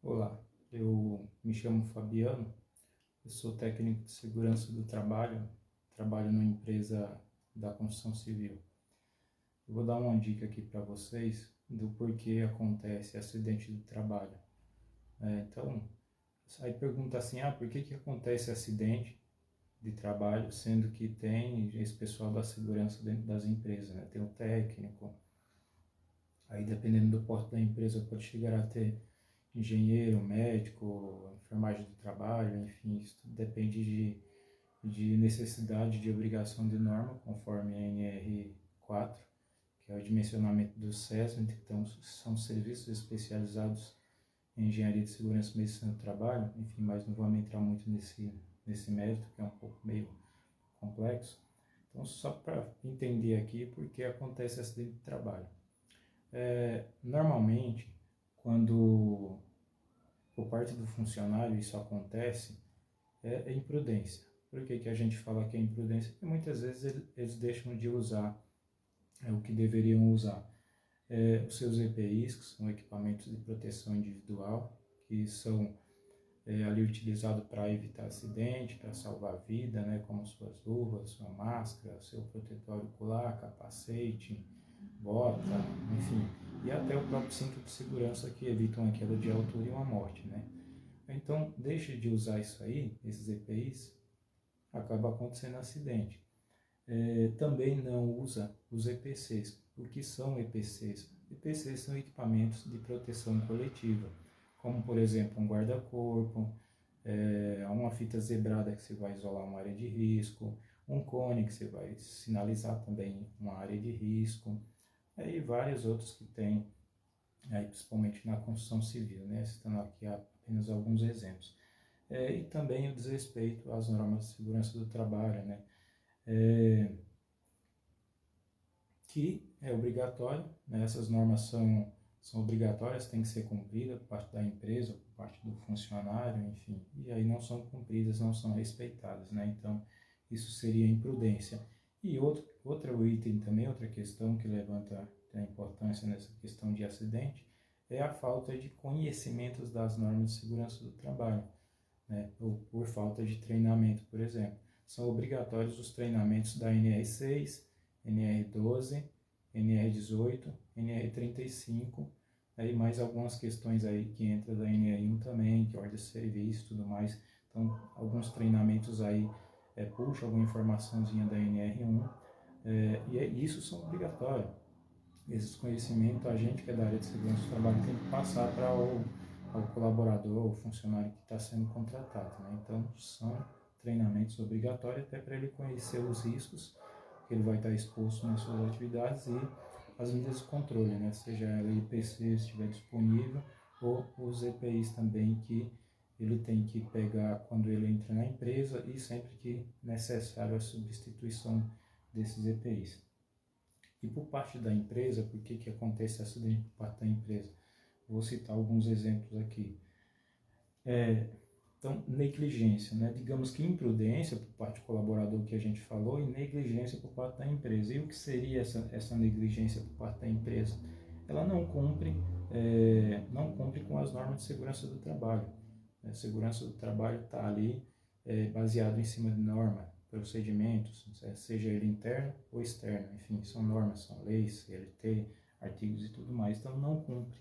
Olá, eu me chamo Fabiano, eu sou técnico de segurança do trabalho, trabalho numa empresa da construção civil. Eu vou dar uma dica aqui para vocês do porquê acontece acidente do trabalho. Então, aí pergunta assim, por que acontece acidente de trabalho, sendo que tem esse pessoal da segurança dentro das empresas, né? Tem o técnico, aí dependendo do porte da empresa pode chegar a ter engenheiro, médico, enfermagem do trabalho, enfim, isso tudo depende de necessidade de obrigação de norma, conforme a NR4, que é o dimensionamento do SESMIT, então são serviços especializados em engenharia de segurança e medicina do trabalho, enfim, mas não vamos entrar muito nesse mérito, que é um pouco meio complexo. Então, só para entender aqui por que acontece acidente de trabalho. Normalmente, quando por parte do funcionário isso acontece, é imprudência. Por que a gente fala que é imprudência? Porque muitas vezes eles deixam de usar o que deveriam usar. Os seus EPIs, que são equipamentos de proteção individual, que são ali utilizados para evitar acidente, para salvar a vida, né, como suas luvas, sua máscara, seu protetor ocular, capacete, bota, enfim, e até o próprio cinto de segurança que evitam a queda de altura e uma morte, né? Então, deixe de usar isso aí, esses EPIs, acaba acontecendo acidente. Também não usa os EPCs. O que são EPCs? EPCs são equipamentos de proteção coletiva, como por exemplo um guarda-corpo, uma fita zebrada que você vai isolar uma área de risco, um cone que você vai sinalizar também uma área de risco, e vários outros que tem, aí, principalmente na construção civil, né? Citando aqui apenas alguns exemplos. E também o desrespeito às normas de segurança do trabalho, né? Que é obrigatório, né? Essas normas são obrigatórias, têm que ser cumpridas por parte da empresa, por parte do funcionário, enfim, e aí não são cumpridas, não são respeitadas, né? Então, isso seria imprudência. E outro item também, outra questão que levanta a importância nessa questão de acidente, é a falta de conhecimentos das normas de segurança do trabalho, né? Ou por falta de treinamento, por exemplo. São obrigatórios os treinamentos da NR6, NR12, NR18, NR35, aí mais algumas questões aí que entra da NR1 também, que é ordem de serviço e tudo mais. Então, alguns treinamentos aí puxam alguma informaçãozinha da NR1, e isso são obrigatórios. Esses conhecimentos, a gente que é da área de segurança do trabalho tem que passar para ao colaborador, ou funcionário que está sendo contratado, né? Então, são treinamentos obrigatórios até para ele conhecer os riscos que ele vai estar exposto nas suas atividades e as medidas de controle, né? Seja o IPC se estiver disponível, ou os EPIs também que ele tem que pegar quando ele entra na empresa e sempre que necessário a substituição desses EPIs. E por parte da empresa, por que acontece acidente por parte da empresa? Vou citar alguns exemplos aqui. Então, negligência, né? Digamos que imprudência por parte do colaborador que a gente falou e negligência por parte da empresa. E o que seria essa negligência por parte da empresa? Ela não cumpre com as normas de segurança do trabalho. A segurança do trabalho está ali baseado em cima de norma, procedimentos, seja ele interno ou externo, enfim, são normas, são leis, CLT, artigos e tudo mais, então não cumpre.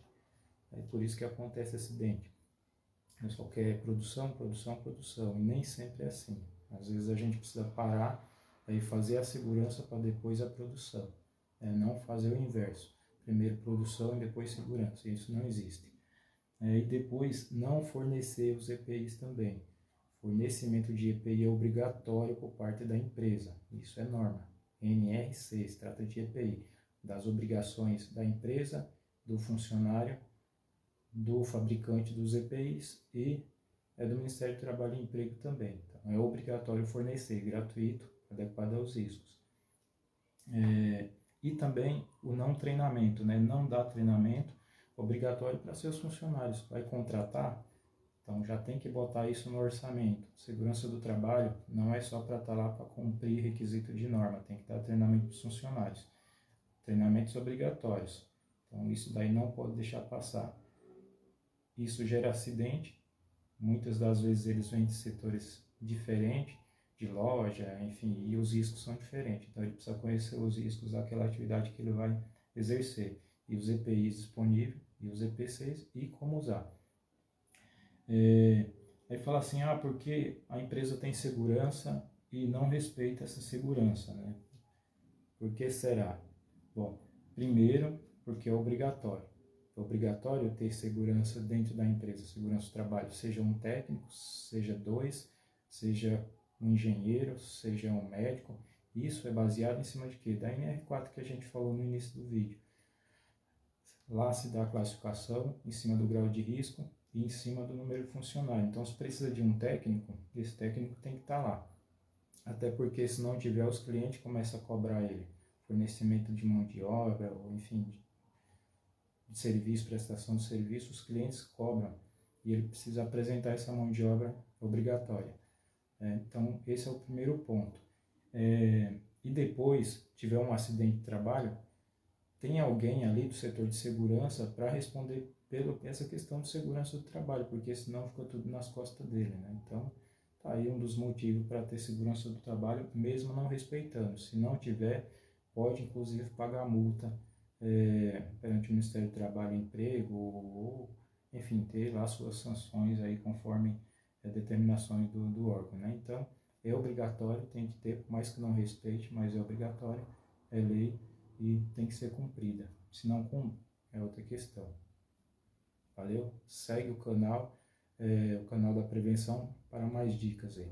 É por isso que acontece acidente. O pessoal quer produção, produção, produção, e nem sempre é assim. Às vezes a gente precisa parar e fazer a segurança para depois a produção, não fazer o inverso. Primeiro produção e depois segurança, isso não existe. E depois não fornecer os EPIs também. Fornecimento de EPI é obrigatório por parte da empresa, isso é norma. NR6 trata de EPI, das obrigações da empresa, do funcionário, do fabricante dos EPIs e do Ministério do Trabalho e Emprego também. Então, é obrigatório fornecer, gratuito, adequado aos riscos. E também o não treinamento, né? Não dá treinamento obrigatório para seus funcionários. Vai contratar, então já tem que botar isso no orçamento. Segurança do trabalho não é só para estar lá para cumprir requisito de norma, tem que dar treinamento para os funcionários. Treinamentos obrigatórios. Então isso daí não pode deixar passar. isso gera acidente, muitas das vezes eles vêm de setores diferentes, de loja, enfim, e os riscos são diferentes. Então ele precisa conhecer os riscos daquela atividade que ele vai exercer, e os EPIs disponíveis, e os EPCs, e como usar. Aí fala assim, porque a empresa tem segurança e não respeita essa segurança, né? Por que será? Bom, primeiro, porque é obrigatório. É obrigatório ter segurança dentro da empresa, segurança do trabalho, seja um técnico, seja dois, seja um engenheiro, seja um médico. Isso é baseado em cima de quê? Da NR4 que a gente falou no início do vídeo. Lá se dá a classificação em cima do grau de risco e em cima do número de funcionário. Então, se precisa de um técnico, esse técnico tem que estar lá. Até porque se não tiver, os clientes começam a cobrar ele. Fornecimento de mão de obra, ou enfim, de serviço, prestação de serviço, os clientes cobram. E ele precisa apresentar essa mão de obra obrigatória. Então, esse é o primeiro ponto. E depois, tiver um acidente de trabalho, tem alguém ali do setor de segurança para responder pela essa questão de segurança do trabalho, porque senão fica tudo nas costas dele, né? Então, tá aí um dos motivos para ter segurança do trabalho, mesmo não respeitando. Se não tiver, pode inclusive pagar multa perante o Ministério do Trabalho e Emprego, ou enfim, ter lá suas sanções aí conforme determinações do órgão, né? Então, é obrigatório, tem que ter, por mais que não respeite, mas é obrigatório, é lei e tem que ser cumprida. Se não cumpre, é outra questão. Valeu? Segue o canal da prevenção para mais dicas aí.